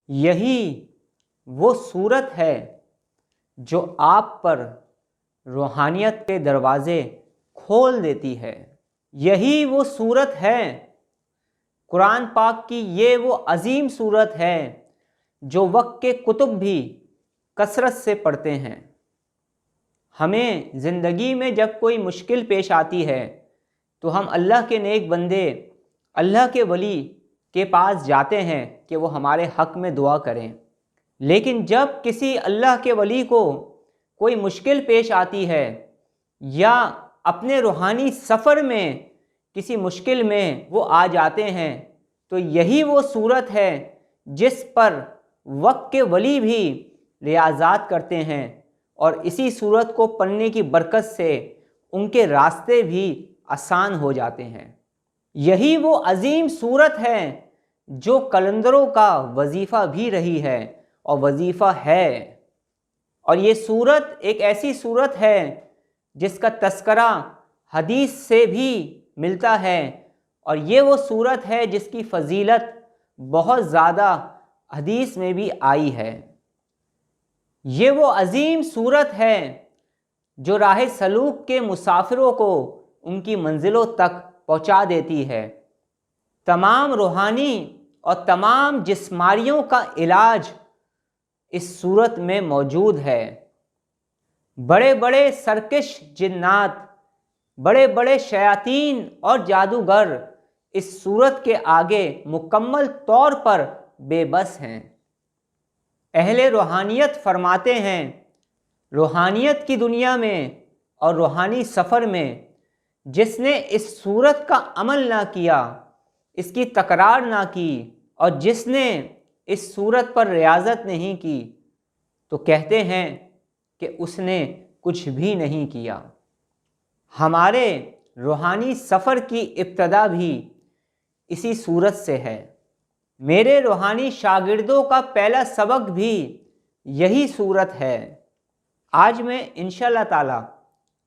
یہی وہ صورت ہے جو آپ پر روحانیت کے دروازے کھول دیتی ہے۔ یہی وہ صورت ہے، قرآن پاک کی یہ وہ عظیم صورت ہے جو وقت کے کتب بھی کثرت سے پڑھتے ہیں۔ ہمیں زندگی میں جب کوئی مشکل پیش آتی ہے تو ہم اللہ کے نیک بندے، اللہ کے ولی کے پاس جاتے ہیں کہ وہ ہمارے حق میں دعا کریں، لیکن جب کسی اللہ کے ولی کو کوئی مشکل پیش آتی ہے یا اپنے روحانی سفر میں کسی مشکل میں وہ آ جاتے ہیں تو یہی وہ صورت ہے جس پر وقت کے ولی بھی ریاضات کرتے ہیں، اور اسی صورت کو پڑھنے کی برکت سے ان کے راستے بھی آسان ہو جاتے ہیں۔ یہی وہ عظیم صورت ہے جو قلندروں کا وظیفہ بھی رہی ہے اور وظیفہ ہے، اور یہ صورت ایک ایسی صورت ہے جس کا تذکرہ حدیث سے بھی ملتا ہے، اور یہ وہ صورت ہے جس کی فضیلت بہت زیادہ حدیث میں بھی آئی ہے۔ یہ وہ عظیم صورت ہے جو راہ سلوک کے مسافروں کو ان کی منزلوں تک پہنچا دیتی ہے۔ تمام روحانی اور تمام جسماریوں کا علاج اس صورت میں موجود ہے۔ بڑے بڑے سرکش جنات، بڑے بڑے شیاطین اور جادوگر اس صورت کے آگے مکمل طور پر بے بس ہیں۔ اہل روحانیت فرماتے ہیں، روحانیت کی دنیا میں اور روحانی سفر میں جس نے اس صورت کا عمل نہ کیا، اس کی تکرار نہ کی، اور جس نے اس صورت پر ریاضت نہیں کی، تو کہتے ہیں کہ اس نے کچھ بھی نہیں کیا۔ ہمارے روحانی سفر کی ابتدا بھی اسی صورت سے ہے۔ میرے روحانی شاگردوں کا پہلا سبق بھی یہی صورت ہے۔ آج میں انشاءاللہ تعالی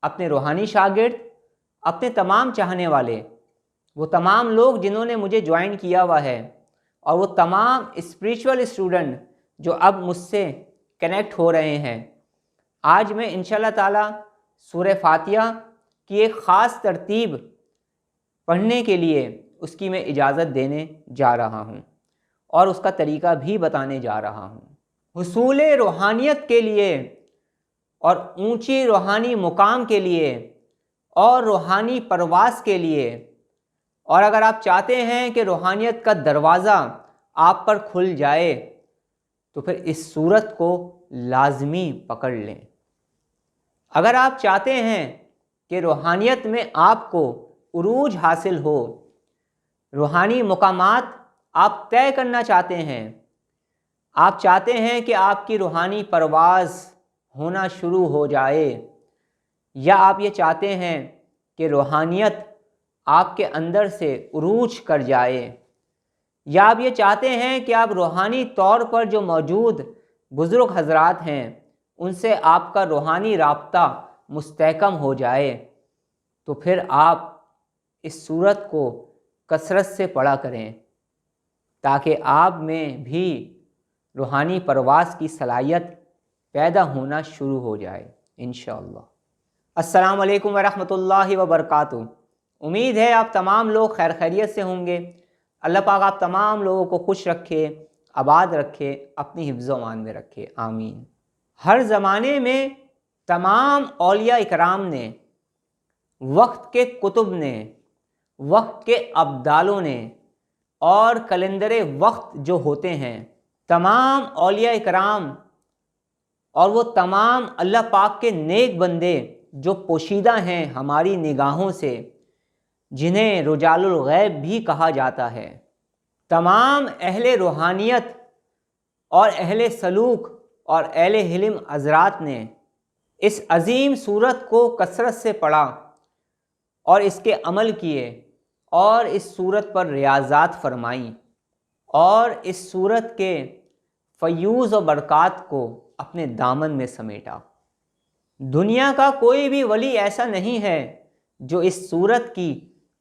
اپنے روحانی شاگرد، اپنے تمام چاہنے والے، وہ تمام لوگ جنہوں نے مجھے جوائن کیا ہوا ہے، اور وہ تمام اسپریچول اسٹوڈنٹ جو اب مجھ سے کنیکٹ ہو رہے ہیں، آج میں انشاءاللہ تعالی سورہ فاتحہ کی ایک خاص ترتیب پڑھنے کے لیے اس کی میں اجازت دینے جا رہا ہوں، اور اس کا طریقہ بھی بتانے جا رہا ہوں۔ حصول روحانیت کے لیے اور اونچی روحانی مقام کے لیے اور روحانی پرواز کے لیے، اور اگر آپ چاہتے ہیں کہ روحانیت کا دروازہ آپ پر کھل جائے تو پھر اس صورت کو لازمی پکڑ لیں۔ اگر آپ چاہتے ہیں کہ روحانیت میں آپ کو عروج حاصل ہو، روحانی مقامات آپ طے کرنا چاہتے ہیں، آپ چاہتے ہیں کہ آپ کی روحانی پرواز ہونا شروع ہو جائے، یا آپ یہ چاہتے ہیں کہ روحانیت آپ کے اندر سے عروج کر جائے، یا آپ یہ چاہتے ہیں کہ آپ روحانی طور پر جو موجود بزرگ حضرات ہیں ان سے آپ کا روحانی رابطہ مستحکم ہو جائے، تو پھر آپ اس صورت کو کثرت سے پڑھا کریں تاکہ آپ میں بھی روحانی پرواز کی صلاحیت پیدا ہونا شروع ہو جائے انشاءاللہ۔ السلام علیکم ورحمۃ اللہ وبرکاتہ۔ امید ہے آپ تمام لوگ خیر خیریت سے ہوں گے۔ اللہ پاک آپ تمام لوگوں کو خوش رکھے، آباد رکھے، اپنی حفظ و امان میں رکھے، آمین۔ ہر زمانے میں تمام اولیاء اکرام نے، وقت کے کتب نے، وقت کے ابدالوں نے، اور کلندر وقت جو ہوتے ہیں، تمام اولیاء اکرام اور وہ تمام اللہ پاک کے نیک بندے جو پوشیدہ ہیں ہماری نگاہوں سے، جنہیں رجال الغیب بھی کہا جاتا ہے، تمام اہل روحانیت اور اہل سلوک اور اہل حلم حضرات نے اس عظیم صورت کو کثرت سے پڑھا اور اس کے عمل کیے، اور اس صورت پر ریاضات فرمائیں، اور اس صورت کے فیوز و برکات کو اپنے دامن میں سمیٹا۔ دنیا کا کوئی بھی ولی ایسا نہیں ہے جو اس صورت کی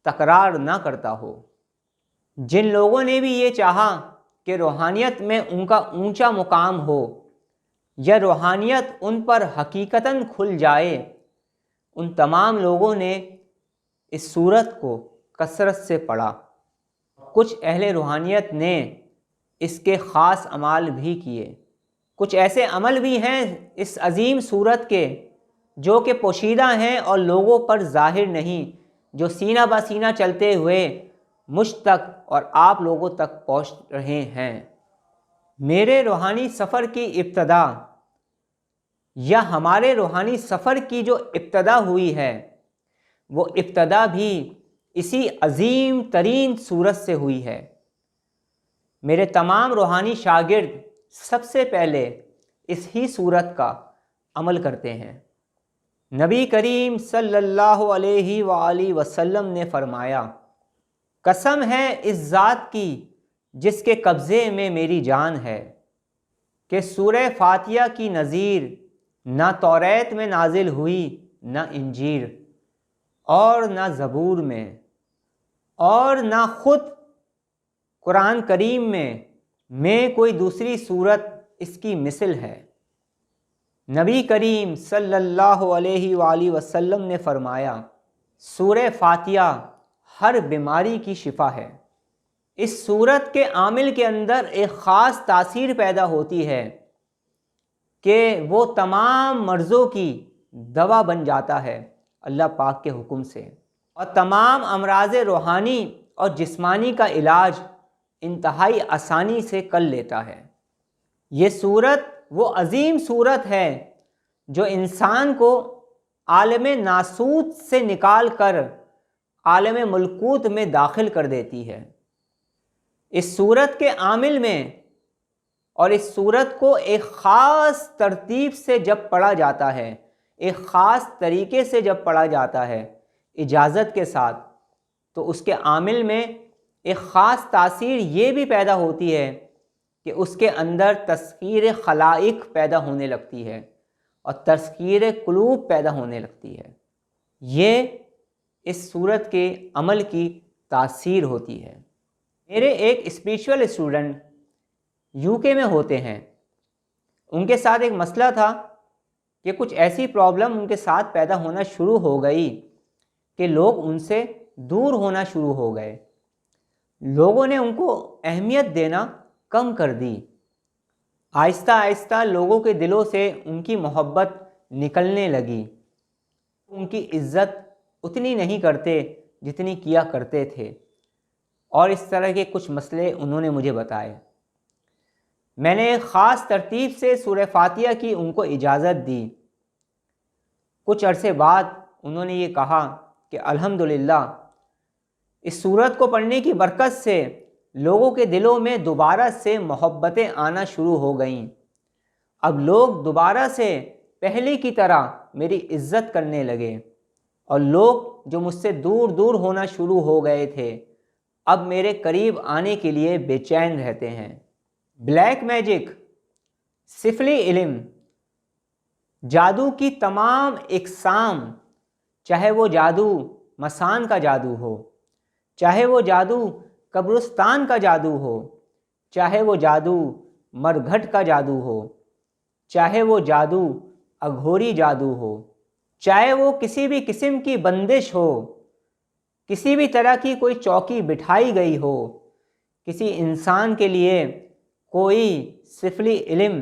تکرار نہ کرتا ہو۔ جن لوگوں نے بھی یہ چاہا کہ روحانیت میں ان کا اونچا مقام ہو یا روحانیت ان پر حقیقتاً کھل جائے، ان تمام لوگوں نے اس سورت کو کثرت سے پڑھا۔ کچھ اہل روحانیت نے اس کے خاص اعمال بھی کیے۔ کچھ ایسے عمل بھی ہیں اس عظیم سورت کے جو کہ پوشیدہ ہیں اور لوگوں پر ظاہر نہیں، جو سینہ بہ سینہ چلتے ہوئے مجھ تک اور آپ لوگوں تک پہنچ رہے ہیں۔ میرے روحانی سفر کی ابتدا یا ہمارے روحانی سفر کی جو ابتدا ہوئی ہے وہ ابتدا بھی اسی عظیم ترین سورت سے ہوئی ہے۔ میرے تمام روحانی شاگرد سب سے پہلے اس ہی سورت کا عمل کرتے ہیں۔ نبی کریم صلی اللہ علیہ وآلہ وسلم نے فرمایا، قسم ہے اس ذات کی جس کے قبضے میں میری جان ہے کہ سورہ فاتحہ کی نظیر نہ توریت میں نازل ہوئی، نہ انجیل اور نہ زبور میں، اور نہ خود قرآن کریم میں کوئی دوسری صورت اس کی مثل ہے۔ نبی کریم صلی اللہ علیہ وآلہ وسلم نے فرمایا، سورہ فاتحہ ہر بیماری کی شفا ہے۔ اس سورت کے عامل کے اندر ایک خاص تاثیر پیدا ہوتی ہے کہ وہ تمام مرضوں کی دوا بن جاتا ہے اللہ پاک کے حکم سے، اور تمام امراض روحانی اور جسمانی کا علاج انتہائی آسانی سے کر لیتا ہے۔ یہ سورت وہ عظیم سورت ہے جو انسان کو عالم ناسوت سے نکال کر عالم ملکوت میں داخل کر دیتی ہے۔ اس سورت کے عامل میں اور اس سورت کو ایک خاص ترتیب سے جب پڑھا جاتا ہے، ایک خاص طریقے سے جب پڑھا جاتا ہے اجازت کے ساتھ، تو اس کے عامل میں ایک خاص تاثیر یہ بھی پیدا ہوتی ہے کہ اس کے اندر تسخیر خلائق پیدا ہونے لگتی ہے اور تسخیر قلوب پیدا ہونے لگتی ہے۔ یہ اس سورت کے عمل کی تاثیر ہوتی ہے۔ میرے ایک اسپریچول اسٹوڈنٹ UK میں ہوتے ہیں، ان کے ساتھ ایک مسئلہ تھا کہ کچھ ایسی پرابلم ان کے ساتھ پیدا ہونا شروع ہو گئی کہ لوگ ان سے دور ہونا شروع ہو گئے۔ لوگوں نے ان کو اہمیت دینا کم کر دی۔ آہستہ آہستہ لوگوں کے دلوں سے ان کی محبت نکلنے لگی، ان کی عزت اتنی نہیں کرتے جتنی کیا کرتے تھے، اور اس طرح کے کچھ مسئلے انہوں نے مجھے بتائے۔ میں نے ایک خاص ترتیب سے سورہ فاتحہ کی ان کو اجازت دی۔ کچھ عرصے بعد انہوں نے یہ کہا کہ الحمدللہ اس سورت کو پڑھنے کی برکت سے لوگوں کے دلوں میں دوبارہ سے محبتیں آنا شروع ہو گئیں۔ اب لوگ دوبارہ سے پہلے کی طرح میری عزت کرنے لگے، اور لوگ جو مجھ سے دور دور ہونا شروع ہو گئے تھے اب میرے قریب آنے کے لیے بے چین رہتے ہیں۔ بلیک میجک، سفلی علم، جادو کی تمام اقسام، چاہے وہ جادو مسان کا جادو ہو، چاہے وہ جادو قبرستان کا جادو ہو، چاہے وہ جادو مرگھٹ کا جادو ہو، چاہے وہ جادو اگھوری جادو ہو، چاہے وہ کسی بھی قسم کی بندش ہو، کسی بھی طرح کی کوئی چوکی بٹھائی گئی ہو، کسی انسان کے لیے کوئی سفلی علم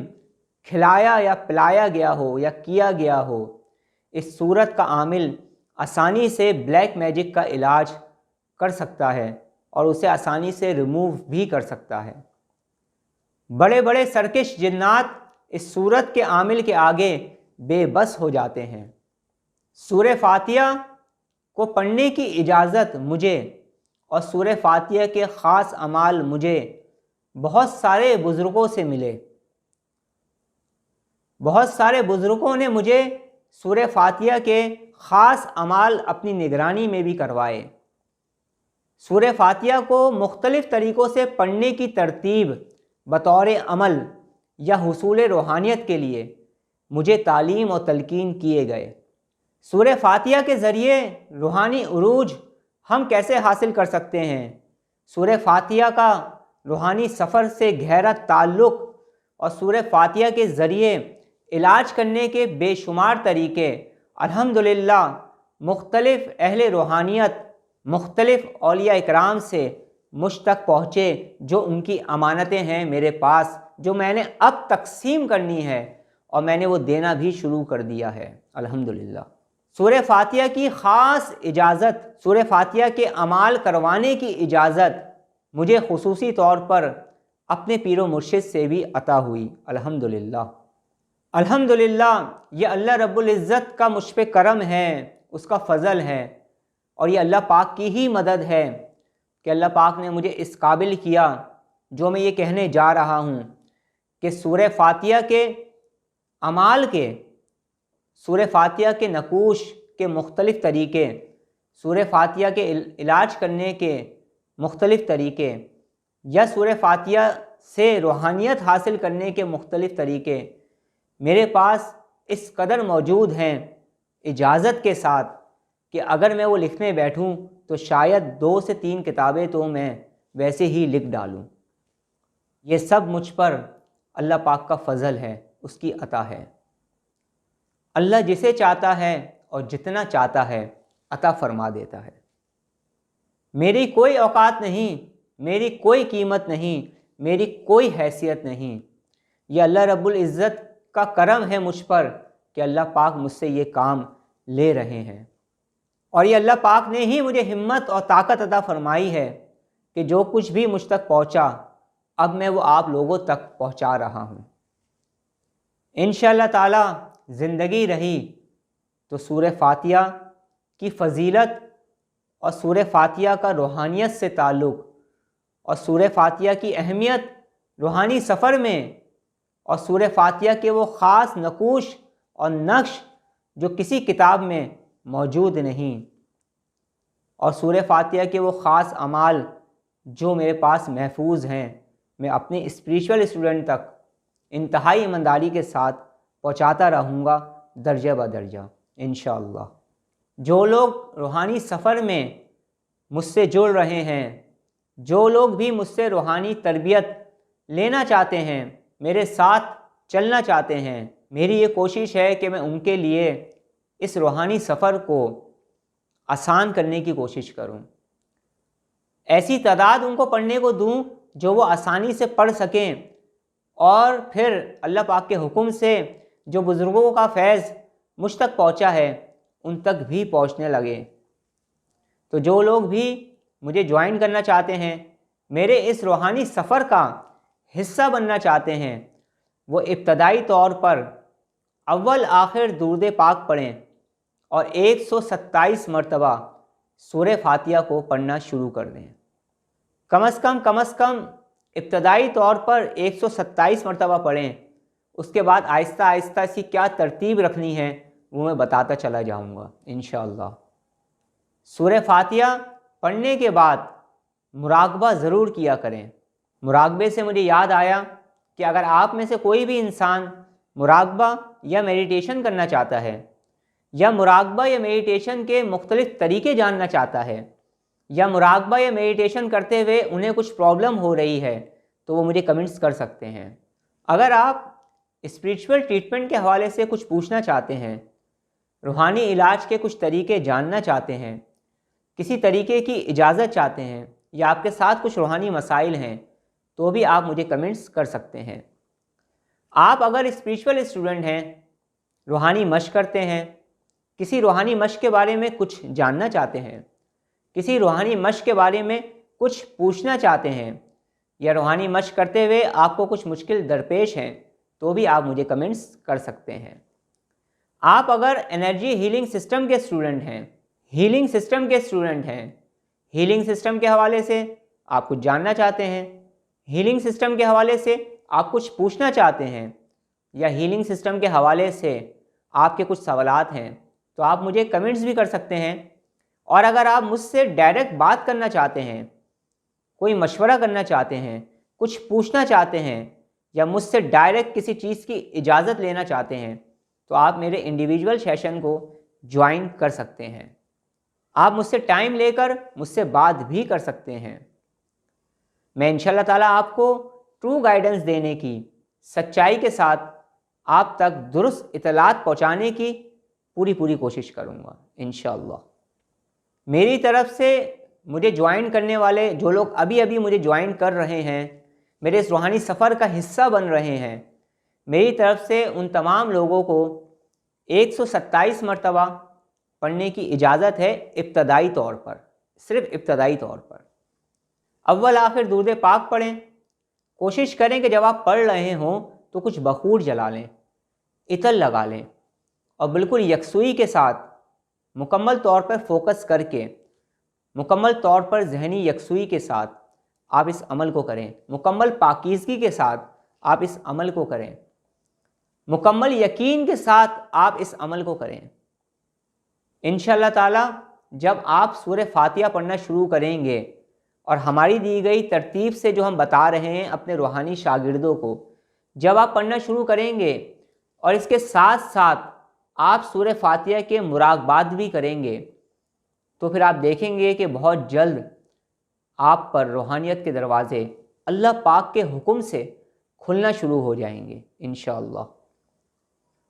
کھلایا یا پلایا گیا ہو یا کیا گیا ہو، اس صورت کا عامل آسانی سے بلیک میجک کا علاج کر سکتا ہے اور اسے آسانی سے ریموو بھی کر سکتا ہے۔ بڑے بڑے سرکش جنات اس صورت کے عامل کے آگے بے بس ہو جاتے ہیں۔ سورہ فاتحہ کو پڑھنے کی اجازت مجھے اور سورہ فاتحہ کے خاص اعمال مجھے بہت سارے بزرگوں سے ملے۔ بہت سارے بزرگوں نے مجھے سورہ فاتحہ کے خاص اعمال اپنی نگرانی میں بھی کروائے۔ سورہ فاتحہ کو مختلف طریقوں سے پڑھنے کی ترتیب بطور عمل یا حصول روحانیت کے لیے مجھے تعلیم اور تلقین کیے گئے۔ سورہ فاتحہ کے ذریعے روحانی عروج ہم کیسے حاصل کر سکتے ہیں؟ سورہ فاتحہ کا روحانی سفر سے گہرا تعلق اور سورہ فاتحہ کے ذریعے علاج کرنے کے بے شمار طریقے الحمدللہ مختلف اہل روحانیت، مختلف اولیاء اکرام سے مجھ تک پہنچے، جو ان کی امانتیں ہیں میرے پاس، جو میں نے اب تقسیم کرنی ہے اور میں نے وہ دینا بھی شروع کر دیا ہے الحمدللہ۔ سورہ فاتحہ کی خاص اجازت، سورہ فاتحہ کے اعمال کروانے کی اجازت مجھے خصوصی طور پر اپنے پیر و مرشد سے بھی عطا ہوئی الحمدللہ۔ الحمدللہ یہ اللہ رب العزت کا مجھ پہ کرم ہے، اس کا فضل ہے، اور یہ اللہ پاک کی ہی مدد ہے کہ اللہ پاک نے مجھے اس قابل کیا جو میں یہ کہنے جا رہا ہوں کہ سورہ فاتحہ کے اعمال کے، سورہ فاتحہ کے نقوش کے مختلف طریقے، سورہ فاتحہ کے علاج کرنے کے مختلف طریقے، یا سورہ فاتحہ سے روحانیت حاصل کرنے کے مختلف طریقے میرے پاس اس قدر موجود ہیں اجازت کے ساتھ کہ اگر میں وہ لکھنے بیٹھوں تو شاید 2 سے 3 کتابیں تو میں ویسے ہی لکھ ڈالوں۔ یہ سب مجھ پر اللہ پاک کا فضل ہے، اس کی عطا ہے۔ اللہ جسے چاہتا ہے اور جتنا چاہتا ہے عطا فرما دیتا ہے۔ میری کوئی اوقات نہیں، میری کوئی قیمت نہیں، میری کوئی حیثیت نہیں، یہ اللہ رب العزت کا کرم ہے مجھ پر کہ اللہ پاک مجھ سے یہ کام لے رہے ہیں، اور یہ اللہ پاک نے ہی مجھے ہمت اور طاقت عطا فرمائی ہے کہ جو کچھ بھی مجھ تک پہنچا اب میں وہ آپ لوگوں تک پہنچا رہا ہوں۔ انشاءاللہ تعالی زندگی رہی تو سورہ فاتحہ کی فضیلت اور سورہ فاتحہ کا روحانیت سے تعلق اور سورہ فاتحہ کی اہمیت روحانی سفر میں اور سورہ فاتحہ کے وہ خاص نقوش اور نقش جو کسی کتاب میں موجود نہیں، اور سورہ فاتحہ کے وہ خاص اعمال جو میرے پاس محفوظ ہیں، میں اپنے اسپریچول اسٹوڈنٹ تک انتہائی ایمانداری کے ساتھ پہنچاتا رہوں گا درجہ بدرجہ انشاءاللہ۔ جو لوگ روحانی سفر میں مجھ سے جڑ رہے ہیں، جو لوگ بھی مجھ سے روحانی تربیت لینا چاہتے ہیں، میرے ساتھ چلنا چاہتے ہیں، میری یہ کوشش ہے کہ میں ان کے لیے اس روحانی سفر کو آسان کرنے کی کوشش کروں، ایسی تعداد ان کو پڑھنے کو دوں جو وہ آسانی سے پڑھ سکیں، اور پھر اللہ پاک کے حکم سے جو بزرگوں کا فیض مجھ تک پہنچا ہے ان تک بھی پہنچنے لگے۔ تو جو لوگ بھی مجھے جوائن کرنا چاہتے ہیں، میرے اس روحانی سفر کا حصہ بننا چاہتے ہیں، وہ ابتدائی طور پر اول آخر درود پاک پڑھیں اور 127 مرتبہ سورہ فاتحہ کو پڑھنا شروع کر دیں۔ کم از کم ابتدائی طور پر 127 مرتبہ پڑھیں، اس کے بعد آہستہ آہستہ اس کی کیا ترتیب رکھنی ہے وہ میں بتاتا چلا جاؤں گا انشاءاللہ۔ سورہ فاتحہ پڑھنے کے بعد مراقبہ ضرور کیا کریں۔ مراقبے سے مجھے یاد آیا کہ اگر آپ میں سے کوئی بھی انسان مراقبہ یا میڈیٹیشن کرنا چاہتا ہے، یا مراقبہ یا میڈیٹیشن کے مختلف طریقے جاننا چاہتا ہے، یا مراقبہ یا میڈیٹیشن کرتے ہوئے انہیں کچھ پرابلم ہو رہی ہے، تو وہ مجھے کمنٹس کر سکتے ہیں۔ اگر آپ اسپریچول ٹریٹمنٹ کے حوالے سے کچھ پوچھنا چاہتے ہیں، روحانی علاج کے کچھ طریقے جاننا چاہتے ہیں، کسی طریقے کی اجازت چاہتے ہیں، یا آپ کے ساتھ کچھ روحانی مسائل ہیں، تو بھی آپ مجھے کمنٹس کر سکتے ہیں۔ آپ اگر اسپریچول اسٹوڈنٹ ہیں، روحانی مشق کرتے ہیں، کسی روحانی مشق کے بارے میں کچھ جاننا چاہتے ہیں، کسی روحانی مشق کے بارے میں کچھ پوچھنا چاہتے ہیں، یا روحانی مشق کرتے ہوئے آپ کو کچھ مشکل درپیش ہیں، تو بھی آپ مجھے کمنٹس کر سکتے ہیں۔ آپ اگر انرجی ہیلنگ سسٹم کے اسٹوڈنٹ ہیں، ہیلنگ سسٹم کے حوالے سے آپ کچھ جاننا چاہتے ہیں، ہیلنگ سسٹم کے حوالے سے آپ کچھ پوچھنا چاہتے ہیں، یا ہیلنگ سسٹم کے حوالے سے آپ کے کچھ سوالات ہیں، تو آپ مجھے کمنٹس بھی کر سکتے ہیں۔ اور اگر آپ مجھ سے ڈائریکٹ بات کرنا چاہتے ہیں، کوئی مشورہ کرنا چاہتے ہیں، کچھ پوچھنا چاہتے ہیں، یا مجھ سے ڈائریکٹ کسی چیز کی اجازت لینا چاہتے ہیں، تو آپ میرے انڈیویجول سیشن کو جوائن کر سکتے ہیں۔ آپ مجھ سے ٹائم لے کر مجھ سے بات بھی کر سکتے ہیں۔ میں انشاءاللہ تعالیٰ آپ کو ٹرو گائیڈنس دینے کی، سچائی کے ساتھ آپ تک درست اطلاعات پہنچانے کی پوری کوشش کروں گا انشاءاللہ۔ میری طرف سے مجھے جوائن کرنے والے جو لوگ ابھی مجھے جوائن کر رہے ہیں، میرے اس روحانی سفر کا حصہ بن رہے ہیں، میری طرف سے ان تمام لوگوں کو 127 مرتبہ پڑھنے کی اجازت ہے، ابتدائی طور پر، صرف ابتدائی طور پر۔ اول آخر درود پاک پڑھیں، کوشش کریں کہ جب آپ پڑھ رہے ہوں تو کچھ بخور جلا لیں، عطر لگا لیں، اور بالکل یکسوئی کے ساتھ مکمل طور پر فوکس کر کے، مکمل طور پر ذہنی یکسوئی کے ساتھ آپ اس عمل کو کریں، مکمل پاکیزگی کے ساتھ آپ اس عمل کو کریں، مکمل یقین کے ساتھ آپ اس عمل کو کریں۔ انشاءاللہ تعالی جب آپ سورہ فاتحہ پڑھنا شروع کریں گے اور ہماری دی گئی ترتیب سے جو ہم بتا رہے ہیں اپنے روحانی شاگردوں کو، جب آپ پڑھنا شروع کریں گے اور اس کے ساتھ ساتھ آپ سورہ فاتحہ کے مراقبات بھی کریں گے، تو پھر آپ دیکھیں گے کہ بہت جلد آپ پر روحانیت کے دروازے اللہ پاک کے حکم سے کھلنا شروع ہو جائیں گے انشاءاللہ۔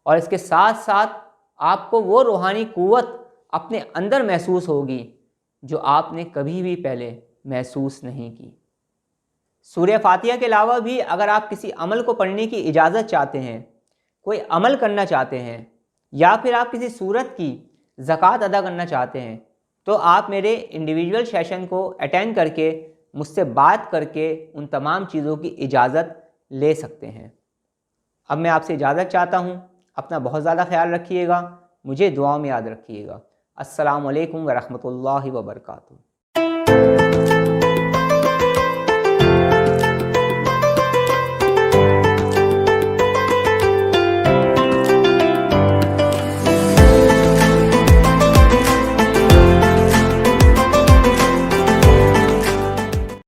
اور اس کے ساتھ ساتھ آپ کو وہ روحانی قوت اپنے اندر محسوس ہوگی جو آپ نے کبھی بھی پہلے محسوس نہیں کی۔ سورہ فاتحہ کے علاوہ بھی اگر آپ کسی عمل کو پڑھنے کی اجازت چاہتے ہیں، کوئی عمل کرنا چاہتے ہیں، یا پھر آپ کسی صورت کی زکوٰۃ ادا کرنا چاہتے ہیں، تو آپ میرے انڈیویجول سیشن کو اٹینڈ کر کے مجھ سے بات کر کے ان تمام چیزوں کی اجازت لے سکتے ہیں۔ اب میں آپ سے اجازت چاہتا ہوں، اپنا بہت زیادہ خیال رکھیے گا، مجھے دعاؤں میں یاد رکھیے گا۔ السلام علیکم ورحمۃ اللہ وبرکاتہ۔